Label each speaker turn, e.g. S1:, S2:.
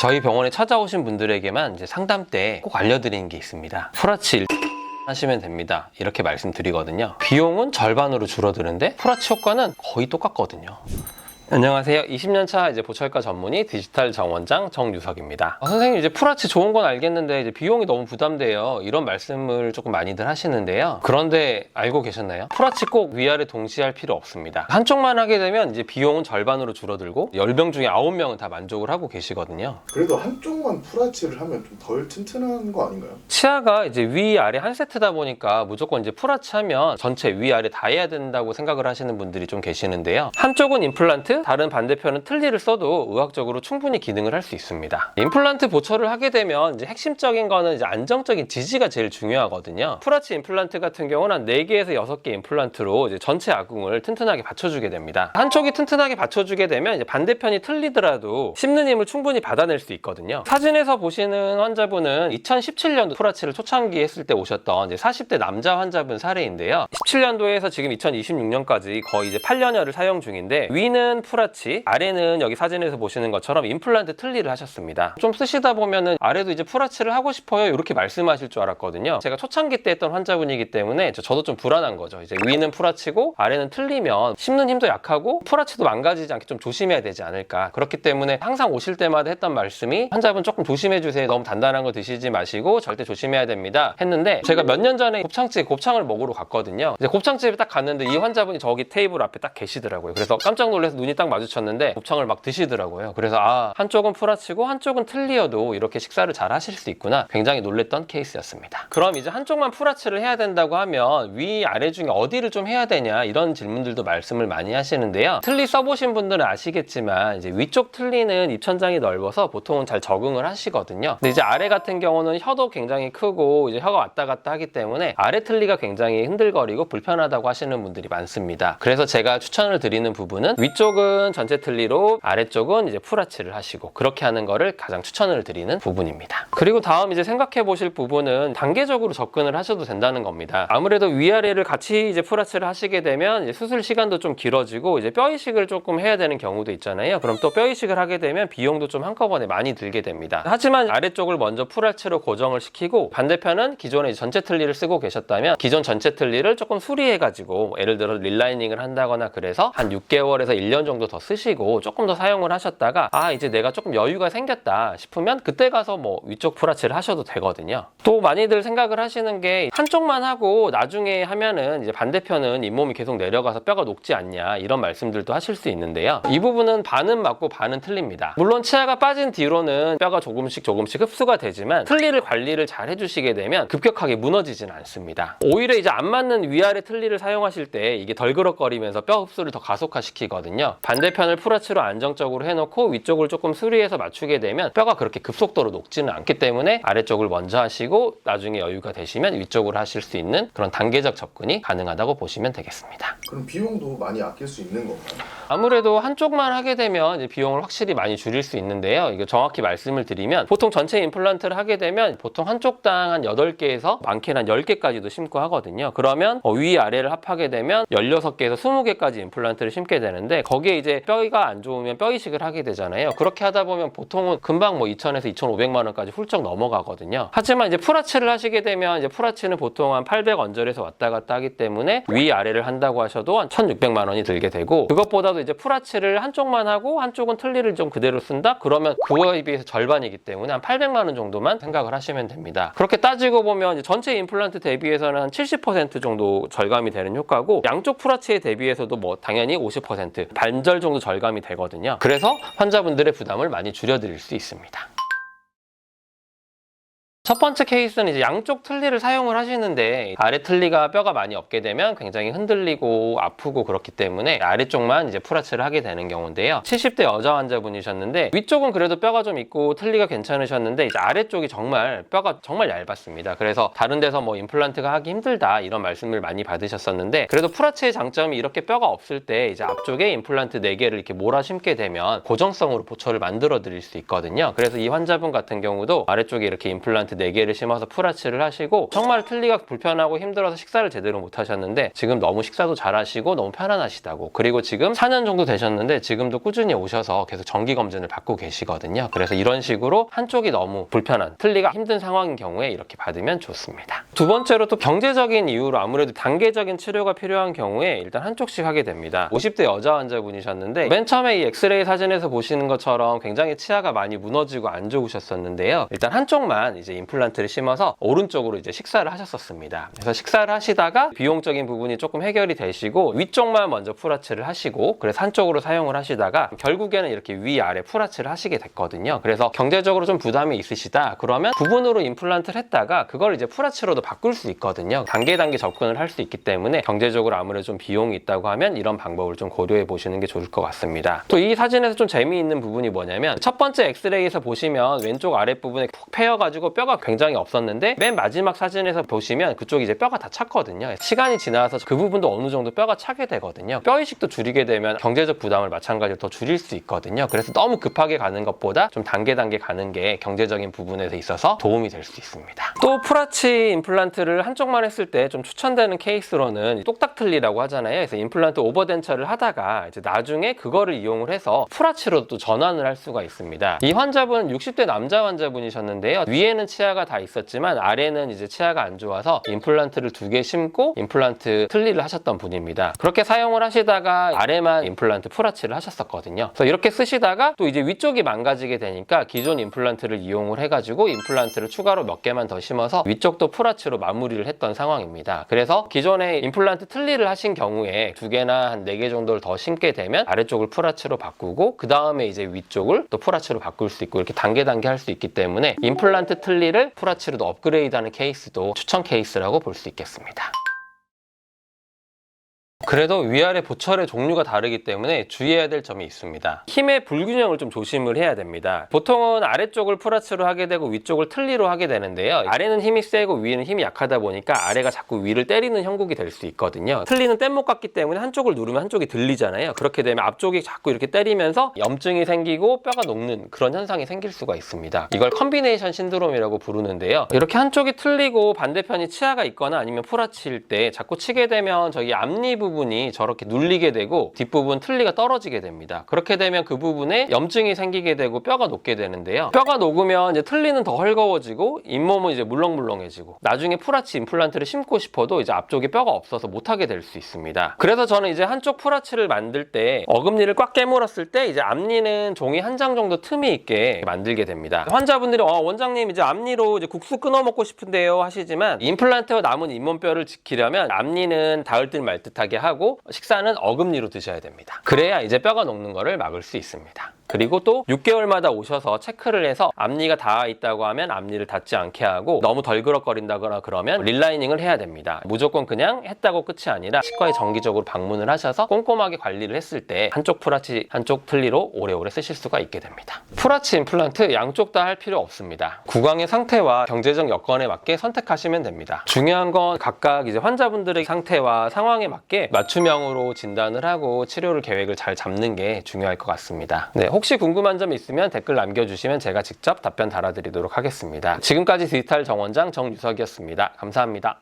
S1: 저희 병원에 찾아오신 분들에게만 이제 상담 때 꼭 알려드리는 게 있습니다. 풀아치 하시면 됩니다. 이렇게 말씀드리거든요. 비용은 절반으로 줄어드는데 풀아치 효과는 거의 똑같거든요. 안녕하세요. 20년차 이제 보철과 전문의 디지털 정원장 정유석입니다. 선생님 이제 풀아치 좋은 건 알겠는데 이제 비용이 너무 부담돼요. 이런 말씀을 조금 많이들 하시는데요. 그런데 알고 계셨나요? 풀아치 꼭 위아래 동시에 할 필요 없습니다. 한쪽만 하게 되면 이제 비용은 절반으로 줄어들고 10명 중에 9명은 다 만족을 하고 계시거든요.
S2: 그래도 한쪽만 풀아치를 하면 좀 덜 튼튼한 거 아닌가요?
S1: 치아가 이제 위아래 한 세트다 보니까 무조건 이제 풀아치 하면 전체 위아래 다 해야 된다고 생각을 하시는 분들이 좀 계시는데요. 한쪽은 임플란트, 다른 반대편은 틀니를 써도 의학적으로 충분히 기능을 할 수 있습니다. 임플란트 보철을 하게 되면 이제 핵심적인 거는 이제 안정적인 지지가 제일 중요하거든요. 풀아치 임플란트 같은 경우는 한 4개에서 6개 임플란트로 이제 전체 아궁을 튼튼하게 받쳐주게 됩니다. 한쪽이 튼튼하게 받쳐주게 되면 이제 반대편이 틀리더라도 씹는 힘을 충분히 받아낼 수 있거든요. 사진에서 보시는 환자분은 2017년도 풀아치를 초창기 했을 때 오셨던 이제 40대 남자 환자분 사례인데요. 17년도에서 지금 2026년까지 거의 이제 8년여를 사용 중인데 위는 풀아치, 아래는 여기 사진에서 보시는 것처럼 임플란트 틀니를 하셨습니다. 좀 쓰시다 보면은 아래도 이제 풀아치를 하고 싶어요 이렇게 말씀하실 줄 알았거든요. 제가 초창기 때 했던 환자분이기 때문에 저도 좀 불안한 거죠. 이제 위는 풀아치고 아래는 틀리면 씹는 힘도 약하고 풀아치도 망가지지 않게 좀 조심해야 되지 않을까. 그렇기 때문에 항상 오실 때마다 했던 말씀이 환자분 조금 조심해 주세요. 너무 단단한 거 드시지 마시고 절대 조심해야 됩니다 했는데, 제가 몇 년 전에 곱창을 먹으러 갔거든요. 이제 곱창집에 딱 갔는데 이 환자분이 저기 테이블 앞에 딱 계시더라고요. 그래서 깜짝 놀라서 눈이 딱 마주쳤는데 곱창을 막 드시더라고요. 그래서 한쪽은 풀아치고 한쪽은 틀리어도 이렇게 식사를 잘 하실 수 있구나, 굉장히 놀랬던 케이스였습니다. 그럼 이제 한쪽만 풀아치를 해야 된다고 하면 위, 아래 중에 어디를 좀 해야 되냐, 이런 질문들도 말씀을 많이 하시는데요. 틀니 써보신 분들은 아시겠지만 이제 위쪽 틀니는 입천장이 넓어서 보통은 잘 적응을 하시거든요. 근데 이제 아래 같은 경우는 혀도 굉장히 크고 이제 혀가 왔다 갔다 하기 때문에 아래 틀니가 굉장히 흔들거리고 불편하다고 하시는 분들이 많습니다. 그래서 제가 추천을 드리는 부분은 위쪽은 전체 틀니로, 아래쪽은 이제 풀아치를 하시고, 그렇게 하는 거를 가장 추천을 드리는 부분입니다. 그리고 다음 이제 생각해 보실 부분은 단계적으로 접근을 하셔도 된다는 겁니다. 아무래도 위아래를 같이 이제 풀아치를 하시게 되면 이제 수술 시간도 좀 길어지고 이제 뼈 이식을 조금 해야 되는 경우도 있잖아요. 그럼 또 뼈 이식을 하게 되면 비용도 좀 한꺼번에 많이 들게 됩니다. 하지만 아래쪽을 먼저 풀아치로 고정을 시키고 반대편은 기존에 전체 틀니를 쓰고 계셨다면 기존 전체 틀니를 조금 수리해가지고 예를 들어 릴라이닝을 한다거나 그래서 한 6개월에서 1년 정도 더 쓰시고 조금 더 사용을 하셨다가 이제 내가 조금 여유가 생겼다 싶으면 그때 가서 뭐 위쪽 풀아치를 하셔도 되거든요. 또 많이들 생각을 하시는 게 한쪽만 하고 나중에 하면은 이제 반대편은 잇몸이 계속 내려가서 뼈가 녹지 않냐, 이런 말씀들도 하실 수 있는데요. 이 부분은 반은 맞고 반은 틀립니다. 물론 치아가 빠진 뒤로는 뼈가 조금씩 흡수가 되지만 틀니를 관리를 잘 해주시게 되면 급격하게 무너지진 않습니다. 오히려 이제 안 맞는 위아래 틀니를 사용하실 때 이게 덜그럭거리면서 뼈 흡수를 더 가속화시키거든요. 반대편을 풀아치로 안정적으로 해놓고 위쪽을 조금 수리해서 맞추게 되면 뼈가 그렇게 급속도로 녹지는 않기 때문에 아래쪽을 먼저 하시고 나중에 여유가 되시면 위쪽으로 하실 수 있는 그런 단계적 접근이 가능하다고 보시면 되겠습니다.
S2: 그럼 비용도 많이 아낄 수 있는 건가요?
S1: 아무래도 한쪽만 하게 되면 이제 비용을 확실히 많이 줄일 수 있는데요. 이거 정확히 말씀을 드리면 보통 전체 임플란트를 하게 되면 보통 한쪽당 한 8개에서 많게는 한 10개까지도 심고 하거든요. 그러면 위, 아래를 합하게 되면 16개에서 20개까지 임플란트를 심게 되는데 거기에 이제 뼈가 안 좋으면 뼈 이식을 하게 되잖아요. 그렇게 하다 보면 보통은 금방 2,000에서 2,500만 원까지 훌쩍 넘어가거든요. 하지만 이제 풀아치를 하시게 되면 이제 풀아치는 보통 한 800 언저리에서 왔다 갔다 하기 때문에 위, 아래를 한다고 하셔도 한 1,600만 원이 들게 되고, 그것보다도 이제 풀아치를 한쪽만 하고 한쪽은 틀니를 좀 그대로 쓴다? 그러면 그거에 비해서 절반이기 때문에 한 800만 원 정도만 생각을 하시면 됩니다. 그렇게 따지고 보면 이제 전체 임플란트 대비해서는 한 70% 정도 절감이 되는 효과고, 양쪽 풀아치에 대비해서도 뭐 당연히 50% 반절 정도 절감이 되거든요. 그래서 환자분들의 부담을 많이 줄여드릴 수 있습니다. 첫 번째 케이스는 이제 양쪽 틀니를 사용을 하시는데 아래 틀니가 뼈가 많이 없게 되면 굉장히 흔들리고 아프고 그렇기 때문에 아래쪽만 이제 풀아치를 하게 되는 경우인데요. 70대 여자 환자분이셨는데 위쪽은 그래도 뼈가 좀 있고 틀니가 괜찮으셨는데 이제 아래쪽이 뼈가 정말 얇았습니다. 그래서 다른 데서 뭐 임플란트가 하기 힘들다 이런 말씀을 많이 받으셨었는데, 그래도 풀아치의 장점이 이렇게 뼈가 없을 때 이제 앞쪽에 임플란트 4개를 이렇게 몰아 심게 되면 고정성으로 보철을 만들어 드릴 수 있거든요. 그래서 이 환자분 같은 경우도 아래쪽에 이렇게 임플란트 임플란트 4개를 심어서 풀아치를 하시고 정말 틀니가 불편하고 힘들어서 식사를 제대로 못 하셨는데 지금 너무 식사도 잘 하시고 너무 편안하시다고, 그리고 지금 4년 정도 되셨는데 지금도 꾸준히 오셔서 계속 정기검진을 받고 계시거든요. 그래서 이런 식으로 한쪽이 너무 불편한, 틀니가 힘든 상황인 경우에 이렇게 받으면 좋습니다. 두 번째로 또 경제적인 이유로 아무래도 단계적인 치료가 필요한 경우에 일단 한쪽씩 하게 됩니다. 50대 여자 환자분이셨는데 맨 처음에 이 엑스레이 사진에서 보시는 것처럼 굉장히 치아가 많이 무너지고 안 좋으셨었는데요. 일단 한쪽만 이제 임플란트를 심어서 오른쪽으로 이제 식사를 하셨었습니다. 그래서 식사를 하시다가 비용적인 부분이 조금 해결이 되시고 위쪽만 먼저 풀아치를 하시고, 그래서 한쪽으로 사용을 하시다가 결국에는 이렇게 위아래 풀아치를 하시게 됐거든요. 그래서 경제적으로 좀 부담이 있으시다 그러면 부분으로 임플란트를 했다가 그걸 이제 풀아치로도 바꿀 수 있거든요. 단계 접근을 할 수 있기 때문에 경제적으로 아무래도 좀 비용이 있다고 하면 이런 방법을 좀 고려해 보시는 게 좋을 것 같습니다. 또 이 사진에서 좀 재미있는 부분이 뭐냐면 첫 번째 엑스레이에서 보시면 왼쪽 아랫부분에 푹 패여가지고 뼈가 굉장히 없었는데 맨 마지막 사진에서 보시면 그쪽이 이제 뼈가 다 찼거든요. 시간이 지나서 그 부분도 어느 정도 뼈가 차게 되거든요. 뼈 이식도 줄이게 되면 경제적 부담을 마찬가지로 더 줄일 수 있거든요. 그래서 너무 급하게 가는 것보다 좀 단계 가는 게 경제적인 부분에서 있어서 도움이 될 수 있습니다. 또 풀아치 임플란트를 한쪽만 했을 때 좀 추천되는 케이스로는 똑딱틀니라고 하잖아요. 그래서 임플란트 오버덴처를 하다가 이제 나중에 그거를 이용을 해서 풀아치로 또 전환을 할 수가 있습니다. 이 환자분은 60대 남자 환자분이셨는데요. 위에는 치아가 다 있었지만 아래는 이제 치아가 안 좋아서 임플란트를 2개 심고 임플란트 틀니를 하셨던 분입니다. 그렇게 사용을 하시다가 아래만 임플란트 풀아치를 하셨었거든요. 그래서 이렇게 쓰시다가 또 이제 위쪽이 망가지게 되니까 기존 임플란트를 이용을 해가지고 임플란트를 추가로 몇 개만 더 심어서 위쪽도 풀아치로 마무리를 했던 상황입니다. 그래서 기존에 임플란트 틀니를 하신 경우에 2개나 한 4개 정도를 더 심게 되면 아래쪽을 풀아치로 바꾸고 그 다음에 이제 위쪽을 또 풀아치로 바꿀 수 있고 이렇게 단계 할 수 있기 때문에 임플란트 틀니를 풀아치로도 업그레이드하는 케이스도 추천 케이스라고 볼 수 있겠습니다. 그래도 위아래 보철의 종류가 다르기 때문에 주의해야 될 점이 있습니다. 힘의 불균형을 좀 조심을 해야 됩니다. 보통은 아래쪽을 풀아치로 하게 되고 위쪽을 틀니로 하게 되는데요. 아래는 힘이 세고 위에는 힘이 약하다 보니까 아래가 자꾸 위를 때리는 형국이 될 수 있거든요. 틀니는 뗏목 같기 때문에 한쪽을 누르면 한쪽이 들리잖아요. 그렇게 되면 앞쪽이 자꾸 이렇게 때리면서 염증이 생기고 뼈가 녹는 그런 현상이 생길 수가 있습니다. 이걸 컨비네이션 신드롬이라고 부르는데요. 이렇게 한쪽이 틀리고 반대편이 치아가 있거나 아니면 풀아치일 때 자꾸 치게 되면 저기 앞니 부분이 저렇게 눌리게 되고 뒷부분 틀니가 떨어지게 됩니다. 그렇게 되면 그 부분에 염증이 생기게 되고 뼈가 녹게 되는데요. 뼈가 녹으면 이제 틀니는 더 헐거워지고 잇몸은 이제 물렁물렁해지고 나중에 풀아치 임플란트를 심고 싶어도 이제 앞쪽에 뼈가 없어서 못하게 될 수 있습니다. 그래서 저는 이제 한쪽 풀아치를 만들 때 어금니를 꽉 깨물었을 때 이제 앞니는 종이 한 장 정도 틈이 있게 만들게 됩니다. 환자분들이 원장님 이제 앞니로 이제 국수 끊어 먹고 싶은데요 하시지만 임플란트와 남은 잇몸뼈를 지키려면 앞니는 닿을 듯 말 듯하게 하고 식사는 어금니로 드셔야 됩니다. 그래야 이제 뼈가 녹는 거를 막을 수 있습니다. 그리고 또 6개월마다 오셔서 체크를 해서 앞니가 닿아 있다고 하면 앞니를 닿지 않게 하고 너무 덜그럭거린다거나 그러면 릴라이닝을 해야 됩니다. 무조건 그냥 했다고 끝이 아니라 치과에 정기적으로 방문을 하셔서 꼼꼼하게 관리를 했을 때 한쪽 풀아치, 한쪽 틀니로 오래오래 쓰실 수가 있게 됩니다. 풀아치 임플란트 양쪽 다 할 필요 없습니다. 구강의 상태와 경제적 여건에 맞게 선택하시면 됩니다. 중요한 건 각각 이제 환자분들의 상태와 상황에 맞게 맞춤형으로 진단을 하고 치료를 계획을 잘 잡는 게 중요할 것 같습니다. 네, 혹시 궁금한 점 있으면 댓글 남겨주시면 제가 직접 답변 달아드리도록 하겠습니다. 지금까지 디지털 정원장 정유석이었습니다. 감사합니다.